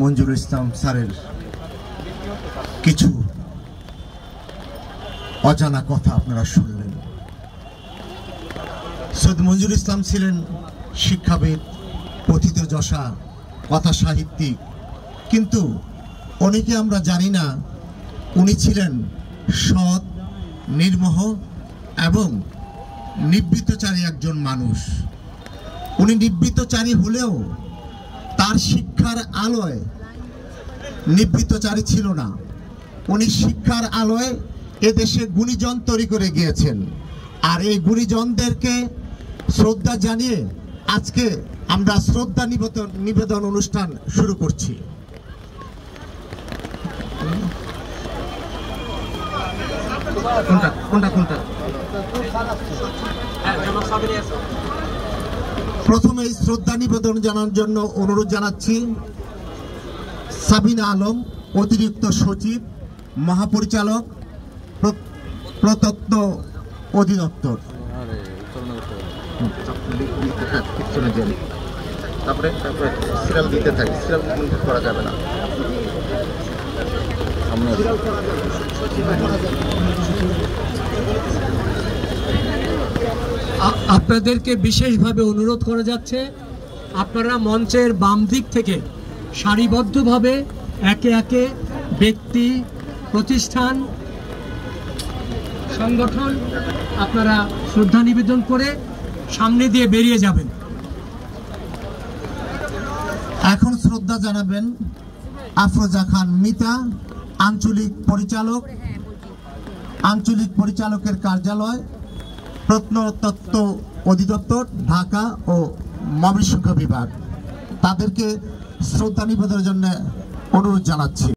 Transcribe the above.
মঞ্জুরুল ইসলাম স্যারের কিছু অজানা কথা আপনারা শুনলেন। সৈয়দ মঞ্জুরুল ইসলাম ছিলেন শিক্ষাবিদ, পথিতযশা, কথা সাহিত্যিক, কিন্তু অনেকে আমরা জানি না উনি ছিলেন সৎ, নির্মোহ এবং নিবৃত্তচারী একজন মানুষ। উনি নিবৃত্তচারী হলেও তার শিক্ষার আলোয় নিবৃত্তচারী ছিল না। উনি শিক্ষার আলোয় এদেশে গুণীজন তৈরি করে গিয়েছেন। আর এই গুণীজনদেরকে শ্রদ্ধা জানিয়ে আজকে আমরা শ্রদ্ধা নিবেদন অনুষ্ঠান শুরু করছি। প্রথমে শ্রদ্ধা নিবেদন জানানোর জন্য অনুরোধ জানাচ্ছি সাবিনা আলম, অতিরিক্ত সচিব, মহাপরিচালক, প্রত্নতত্ত্ব অধিদপ্তর। তারপরে সিরিয়াল দিতে থাকি, সিরিয়াল করা যাবে না। আপনাদেরকে বিশেষভাবে অনুরোধ করা যাচ্ছে, আপনারা মঞ্চের বাম দিক থেকে সারিবদ্ধভাবে একে একে ব্যক্তি, প্রতিষ্ঠান, সংগঠন আপনারা শ্রদ্ধা নিবেদন করে সামনে দিয়ে বেরিয়ে যাবেন। এখন শ্রদ্ধা জানাবেন আফরোজা খান মিতা, আঞ্চলিক পরিচালকের কার্যালয়, প্রত্নতত্ত্ব অধিদপ্তর, ঢাকা ও ময়মনসিংহ বিভাগ। তাদেরকে শ্রদ্ধা নিবেদনের জন্য অনুরোধ জানাচ্ছি।